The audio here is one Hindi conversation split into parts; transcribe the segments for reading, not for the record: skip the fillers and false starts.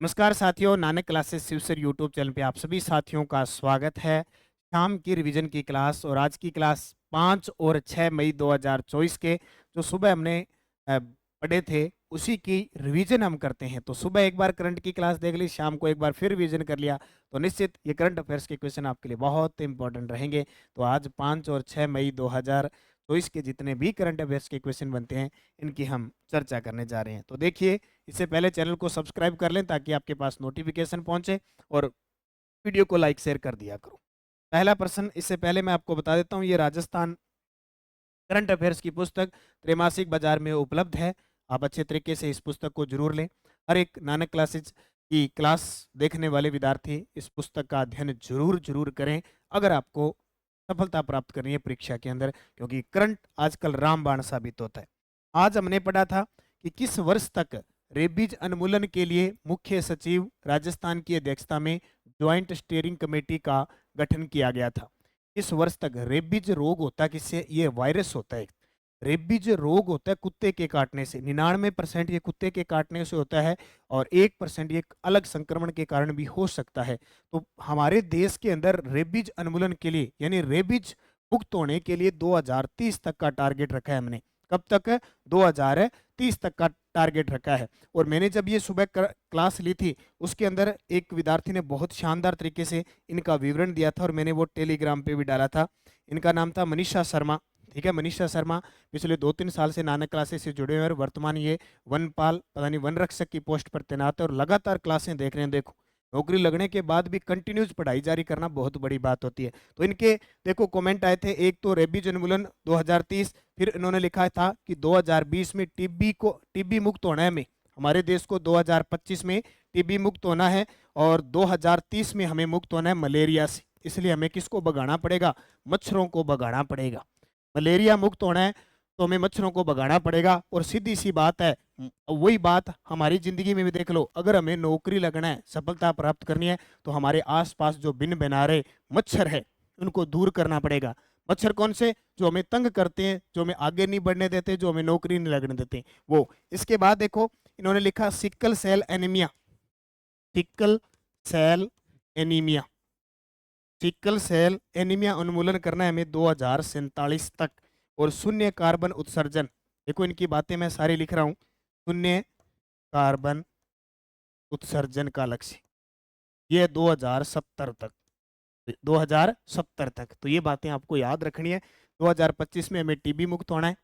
नमस्कार साथियों, Nanak classes Shiv sir YouTube channel पे आप सभी साथियों का स्वागत है। शाम की रिवीजन की क्लास और आज की क्लास 5 और 6 मई 2024 के जो सुबह हमने पढ़े थे उसी की रिवीजन हम करते हैं। तो सुबह एक बार करंट की क्लास देख ली, शाम को एक बार फिर रिवीजन कर लिया, तो निश्चित ये करंट अफेयर्स के क्वेश्चन आपके लिए बहुत इंपॉर्टेंट रहेंगे। तो आज 5 और 6 मई 2024 के जितने भी करंट अफेयर्स के क्वेश्चन बनते हैं इनकी हम चर्चा करने जा रहे हैं। तो देखिए, इससे पहले चैनल को सब्सक्राइब कर लें ताकि आपके पास नोटिफिकेशन पहुंचे और वीडियो को लाइक शेयर कर दिया करो। पहला प्रश्न, इससे पहले मैं आपको बता देता हूं, ये राजस्थान करंट अफेयर्स की पुस्तक त्रैमासिक बाजार में उपलब्ध है। आप अच्छे तरीके से इस पुस्तक को जरूर लें। हर एक नानक क्लासेज की क्लास देखने वाले विद्यार्थी इस पुस्तक का अध्ययन जरूर जरूर करें अगर आपको सफलता प्राप्त करनी है परीक्षा के अंदर, क्योंकि करंट आजकल रामबाण साबित होता है। आज हमने पढ़ा था कि किस वर्ष तक रेबीज उन्मूलन के लिए मुख्य सचिव राजस्थान की अध्यक्षता में ज्वाइंट स्टीयरिंग कमेटी का गठन किया गया था। इस वर्ष तक रेबीज रोग होता है, किससे? ये वायरस होता है। रेबीज रोग होता है कुत्ते के काटने से। 99% ये कुत्ते के काटने से होता है और 1% ये अलग संक्रमण के कारण भी हो सकता है। तो हमारे देश के अंदर रेबीज उन्मूलन के लिए यानी रेबीज मुक्त होने के लिए 2030 तक का टारगेट रखा है हमने। कब तक है? 2030 तक का टारगेट रखा है। और मैंने जब ये सुबह क्लास ली थी उसके अंदर एक विद्यार्थी ने बहुत शानदार तरीके से इनका विवरण दिया था और मैंने वो टेलीग्राम पे भी डाला था। इनका नाम था मनीषा शर्मा। ठीक है, मनीषा शर्मा पिछले 2-3 साल से नानक क्लासेस से जुड़े हुए हैं और वर्तमान ये वनपाल पता नहीं वन रक्षक की पोस्ट पर तैनात है और लगातार क्लासें देख रहे हैं। देखो, नौकरी लगने के बाद भी कंटिन्यूज पढ़ाई जारी करना बहुत बड़ी बात होती है। तो इनके देखो कमेंट आए थे, एक तो रेबीज उन्मूलन 2030, फिर इन्होंने लिखा था कि 2020 में टीबी मुक्त होना है। हमें हमारे देश को 2025 में टीबी मुक्त होना है और 2030 में हमें मुक्त होना है मलेरिया से। इसलिए हमें किसको भगाना पड़ेगा? मच्छरों को भगाना पड़ेगा। मलेरिया मुक्त होना है तो हमें मच्छरों को भगाना पड़ेगा। और सीधी सी बात है, वही बात हमारी जिंदगी में भी देख लो, अगर हमें नौकरी लगना है, सफलता प्राप्त करनी है, तो हमारे आसपास जो बिन बनारे मच्छर है उनको दूर करना पड़ेगा। मच्छर कौन से? जो हमें तंग करते हैं, जो हमें आगे नहीं बढ़ने देते, जो हमें नौकरी नहीं लगने देते, वो। इसके बाद देखो इन्होंने लिखा sickle cell anaemia. Sickle cell anaemia, sickle cell anaemia उन्मूलन करना है हमें 2047 तक। और शून्य कार्बन उत्सर्जन, देखो इनकी बातें मैं सारी लिख रहा हूं। शून्य कार्बन उत्सर्जन का लक्ष्य ये 2070 तक, 2070 तक। तो ये बातें आपको याद रखनी है। 2025 में हमें टीबी मुक्त होना है,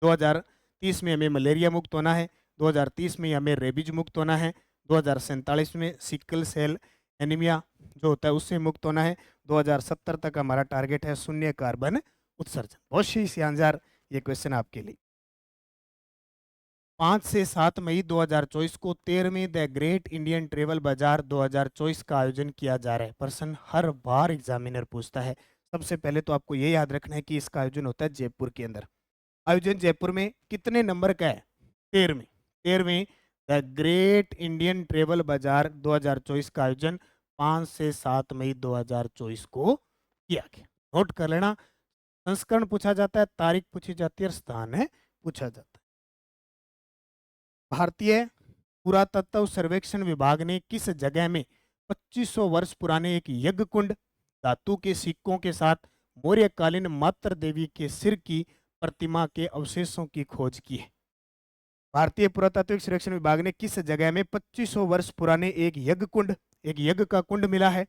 2030 में हमें मलेरिया मुक्त होना है, 2030 में हमें रेबीज मुक्त होना है, 2047 में सिकल सेल एनीमिया जो होता है उससे मुक्त होना है, 2070 तक हमारा टारगेट है शून्य कार्बन उत्सर्जन। बहुत ही शानदार ये क्वेश्चन आपके लिए। 5 से 7 मई 2024 को 13वें द ग्रेट इंडियन ट्रेवल बाजार 2024 का आयोजन किया जा रहा है। प्रश्न हर बार एग्जामिनर पूछता है। सबसे पहले तो आपको ये याद रखना है कि इसका आयोजन होता है जयपुर के अंदर। आयोजन जयपुर में कितने नंबर का है? 13वें। 13वें द ग्रेट इंडियन ट्रेवल बाजार 2024 का आयोजन 5 से 7 मई 2024 को किया गया। नोट कर लेना। संस्करण पूछा जाता है, तारीख पूछी जाती है और स्थान है पूछा जाता है। भारतीय पुरातत्व सर्वेक्षण विभाग ने किस जगह में 2500 वर्ष पुराने एक यज्ञ कुंड, धातु के सिक्कों के साथ मौर्यकालीन मातृ देवी के सिर की प्रतिमा के अवशेषों की खोज की है? भारतीय पुरातत्व सर्वेक्षण विभाग ने किस जगह में 2500 वर्ष पुराने एक यज्ञ कुंड, एक यज्ञ का कुंड मिला है,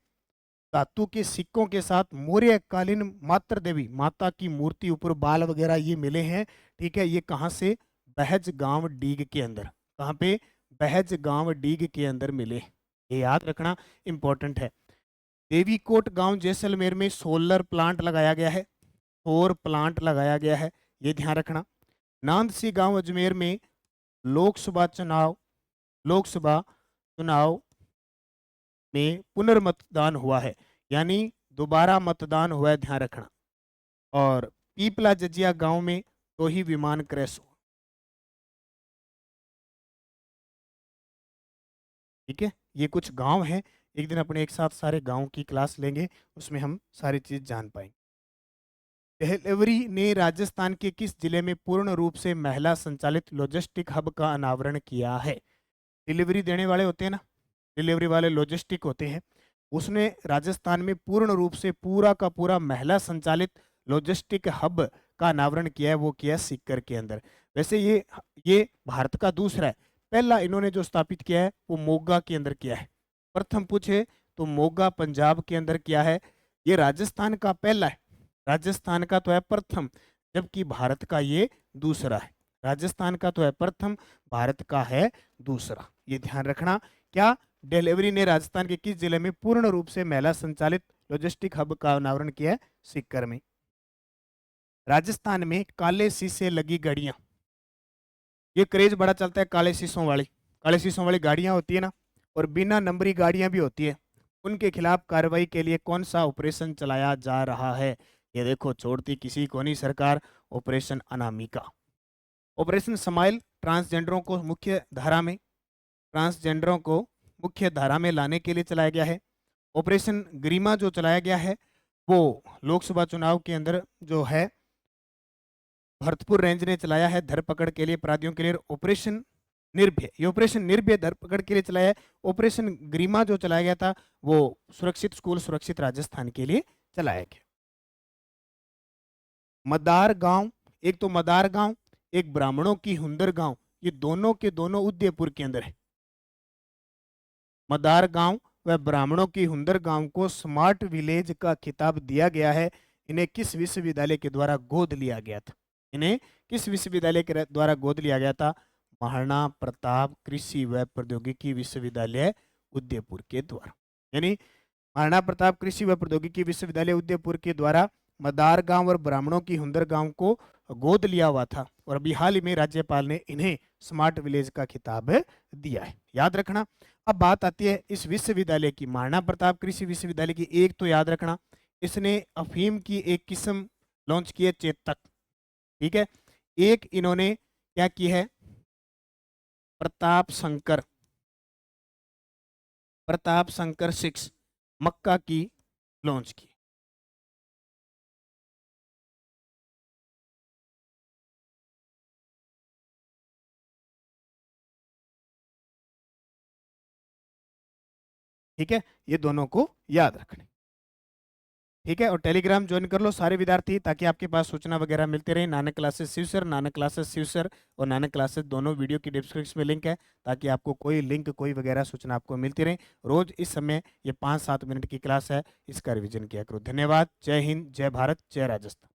धातु के सिक्कों के साथ मौर्यकालीन मातृ देवी माता की मूर्ति ऊपर बाल वगैरह ये मिले हैं। ठीक है, ये कहाँ से? बहज गांव डीग के अंदर। कहाँ पे? बहज गांव डीग के अंदर मिले। ये याद रखना इंपॉर्टेंट है। देवीकोट गांव जैसलमेर में सोलर प्लांट लगाया गया है, सौर प्लांट लगाया गया है, ये ध्यान रखना। नांदसी गांव अजमेर में लोकसभा चुनाव लोकसभा चुनाव में पुनर्मतदान हुआ है, यानी दोबारा मतदान हुआ है, ध्यान रखना। और पीपला जजिया गांव में दो ही विमान क्रैश हुआ। ठीक है, ये कुछ गांव हैं। एक दिन अपने एक साथ सारे गांव की क्लास लेंगे, उसमें हम सारी चीज जान पाएंगे। डिलीवरी ने राजस्थान के किस जिले में पूर्ण रूप से महिला संचालित लॉजिस्टिक हब का अनावरण किया है? डिलीवरी देने वाले होते हैं ना, डिलीवरी वाले लॉजिस्टिक होते हैं, उसने राजस्थान में पूर्ण रूप से पूरा का पूरा महिला संचालित लॉजिस्टिक हब का अनावरण किया है, वो किया है सीकर के अंदर। वैसे ये भारत का दूसरा है, पहला इन्होंने जो स्थापित किया है वो मोगा के अंदर किया है। प्रथम पूछे तो मोगा पंजाब के अंदर किया है। ये राजस्थान का पहला है, राजस्थान का तो है प्रथम, जबकि भारत का ये दूसरा है। राजस्थान का तो है प्रथम, भारत का है दूसरा, ये ध्यान रखना। क्या डिलीवरी ने राजस्थान के किस जिले में पूर्ण रूप से महिला संचालित लॉजिस्टिक हब का अनावरण किया है? सीकर में। राजस्थान में काले शीशे लगी गाड़ियां, ये क्रेज बड़ा चलता है काले शीशों वाली। काले शीशों वाली गाड़ियां होती है ना, और बिना नंबरी गाड़ियां भी होती है, उनके खिलाफ कार्रवाई के लिए कौन सा ऑपरेशन चलाया जा रहा है? ये देखो, छोड़ती किसी को नहीं सरकार, ऑपरेशन अनामिका। ऑपरेशन स्माइल ट्रांसजेंडरों को मुख्य धारा में, ट्रांसजेंडरों को मुख्य धारा में लाने के लिए चलाया गया है। ऑपरेशन गरिमा जो चलाया गया है वो लोकसभा चुनाव के अंदर जो है भरतपुर रेंज ने चलाया है धरपकड़ के लिए अपराधियों के लिए। ऑपरेशन निर्भय, ये ऑपरेशन निर्भय धरपकड़ के लिए चलाया है। ऑपरेशन गरिमा जो चलाया गया था वो सुरक्षित स्कूल सुरक्षित राजस्थान के लिए चलाया गया। मदार गांव, एक तो मदार गांव, एक ब्राह्मणों की हुंदर गांव, ये दोनों के दोनों उदयपुर के अंदर है। मदार गांव व ब्राह्मणों की हुंदर गांव को स्मार्ट विलेज का खिताब दिया गया है। इन्हें किस विश्वविद्यालय के द्वारा गोद लिया गया था? इन्हें किस विश्वविद्यालय के द्वारा गोद लिया गया था? महाराणा प्रताप कृषि व प्रौद्योगिकी विश्वविद्यालय उदयपुर के द्वारा। यानी महाराणा प्रताप कृषि व प्रौद्योगिकी विश्वविद्यालय उदयपुर के द्वारा मदार गांव और ब्राह्मणों की हुंदर गांव को गोद लिया हुआ था, और अभी हाल ही में राज्यपाल ने इन्हें स्मार्ट विलेज का खिताब दिया है, याद रखना। अब बात आती है इस विश्वविद्यालय की, महाराणा प्रताप कृषि विश्वविद्यालय की। एक तो याद रखना, इसने अफीम की एक किस्म लॉन्च की है, चेतक, ठीक है। एक इन्होंने क्या की है? प्रताप शंकर 6 मक्का की लॉन्च की। ठीक है, ये दोनों को याद रखने, ठीक है। और टेलीग्राम ज्वाइन कर लो सारे विद्यार्थी, ताकि आपके पास सूचना वगैरह मिलती रहे। नानक क्लासेस शिवसर, नानक क्लासेस शिवसर और नानक क्लासेस दोनों वीडियो की डिस्क्रिप्शन में लिंक है, ताकि आपको कोई लिंक कोई वगैरह सूचना आपको मिलती रहे। रोज इस समय ये 5-7 मिनट की क्लास है, इसका रिविजन किया करो। धन्यवाद। जय हिंद, जय भारत, जय राजस्थान।